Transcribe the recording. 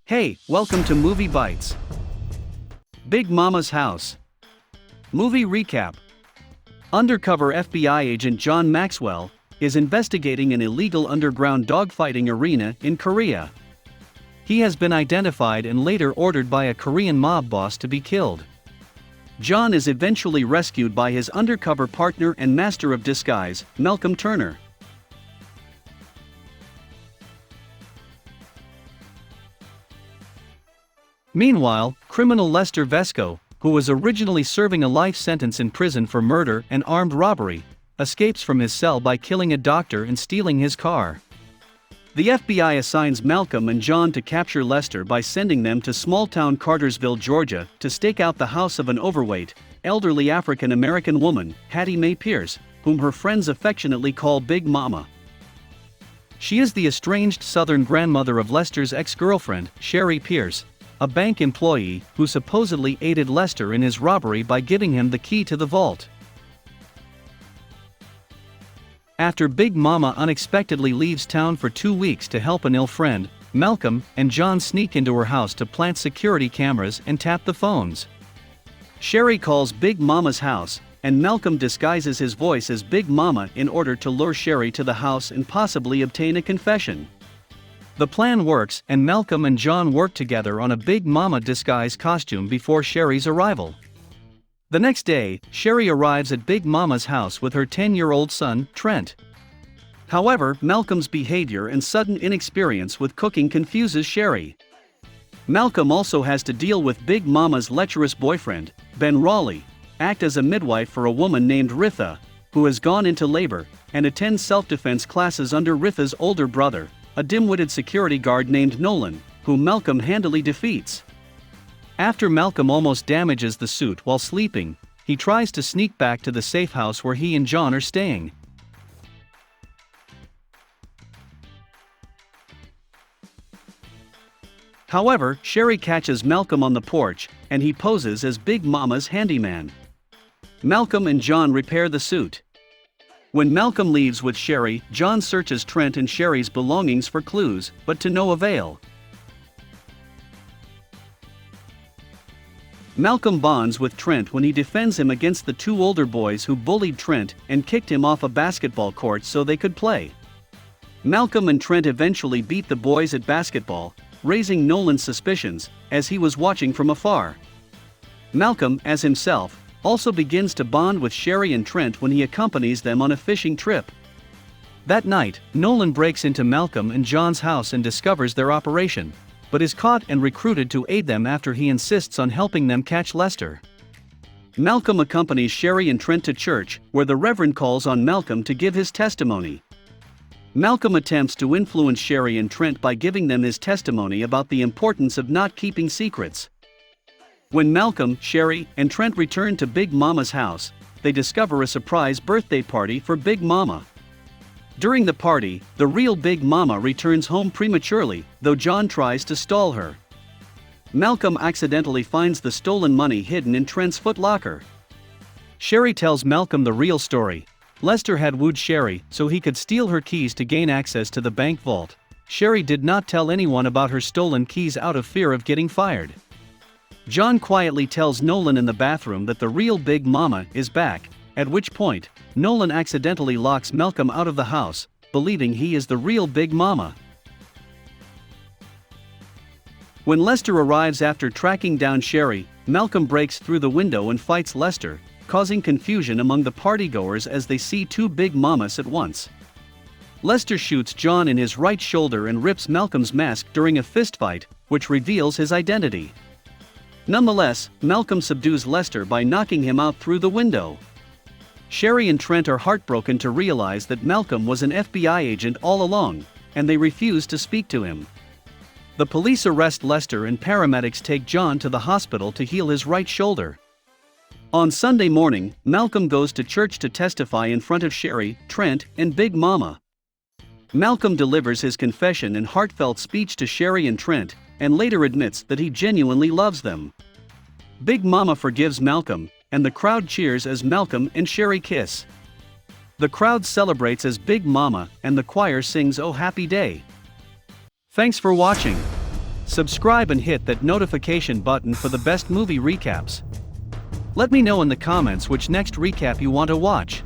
Hey, welcome to Movie Bites. Big Mama's House. Movie recap. Undercover FBI agent John Maxwell is investigating an illegal underground dogfighting arena in Korea. He has been identified and later ordered by a Korean mob boss to be killed. John is eventually rescued by his undercover partner and master of disguise, Malcolm Turner. Meanwhile, criminal Lester Vesco, who was originally serving a life sentence in prison for murder and armed robbery, escapes from his cell by killing a doctor and stealing his car. The FBI assigns Malcolm and John to capture Lester by sending them to small-town Cartersville, Georgia, to stake out the house of an overweight, elderly African-American woman, Hattie Mae Pierce, whom her friends affectionately call Big Mama. She is the estranged Southern grandmother of Lester's ex-girlfriend, Sherry Pierce, a bank employee who supposedly aided Lester in his robbery by giving him the key to the vault. After Big Mama unexpectedly leaves town for 2 weeks to help an ill friend, Malcolm and John sneak into her house to plant security cameras and tap the phones. Sherry calls Big Mama's house, and Malcolm disguises his voice as Big Mama in order to lure Sherry to the house and possibly obtain a confession. The plan works, and Malcolm and John work together on a Big Mama disguise costume before Sherry's arrival. The next day, Sherry arrives at Big Mama's house with her 10-year-old son, Trent. However, Malcolm's behavior and sudden inexperience with cooking confuses Sherry. Malcolm also has to deal with Big Mama's lecherous boyfriend, Ben Raleigh, act as a midwife for a woman named Ritha, who has gone into labor, and attends self-defense classes under Ritha's older brother, a dim-witted security guard named Nolan, whom Malcolm handily defeats. After Malcolm almost damages the suit while sleeping, he tries to sneak back to the safe house where he and John are staying. However, Sherry catches Malcolm on the porch, and he poses as Big Mama's handyman. Malcolm and John repair the suit. When Malcolm leaves with Sherry, John searches Trent and Sherry's belongings for clues, but to no avail. Malcolm bonds with Trent when he defends him against the two older boys who bullied Trent and kicked him off a basketball court so they could play. Malcolm and Trent eventually beat the boys at basketball, raising Nolan's suspicions, as he was watching from afar. Malcolm, as himself, also begins to bond with Sherry and Trent when he accompanies them on a fishing trip. That night, Nolan breaks into Malcolm and John's house and discovers their operation, but is caught and recruited to aid them after he insists on helping them catch Lester. Malcolm accompanies Sherry and Trent to church, where the Reverend calls on Malcolm to give his testimony. Malcolm attempts to influence Sherry and Trent by giving them his testimony about the importance of not keeping secrets. When Malcolm, Sherry, and Trent return to Big Mama's house, they discover a surprise birthday party for Big Mama. During the party, the real Big Mama returns home prematurely, though John tries to stall her. Malcolm accidentally finds the stolen money hidden in Trent's footlocker. Sherry tells Malcolm the real story. Lester had wooed Sherry so he could steal her keys to gain access to the bank vault. Sherry did not tell anyone about her stolen keys out of fear of getting fired. John quietly tells Nolan in the bathroom that the real Big Mama is back, at which point, Nolan accidentally locks Malcolm out of the house, believing he is the real Big Mama. When Lester arrives after tracking down Sherry, Malcolm breaks through the window and fights Lester, causing confusion among the partygoers as they see two Big Mamas at once. Lester shoots John in his right shoulder and rips Malcolm's mask during a fistfight, which reveals his identity. Nonetheless, Malcolm subdues Lester by knocking him out through the window. Sherry and Trent are heartbroken to realize that Malcolm was an FBI agent all along, and they refuse to speak to him. The police arrest Lester and paramedics take John to the hospital to heal his right shoulder. On Sunday morning, Malcolm goes to church to testify in front of Sherry, Trent, and Big Mama. Malcolm delivers his confession and heartfelt speech to Sherry and Trent, and later admits that he genuinely loves them. Big Mama forgives Malcolm, and the crowd cheers as Malcolm and Sherry kiss. The crowd celebrates as Big Mama, and the choir sings "Oh Happy Day." Thanks for watching. Subscribe and hit that notification button for the best movie recaps. Let me know in the comments which next recap you want to watch.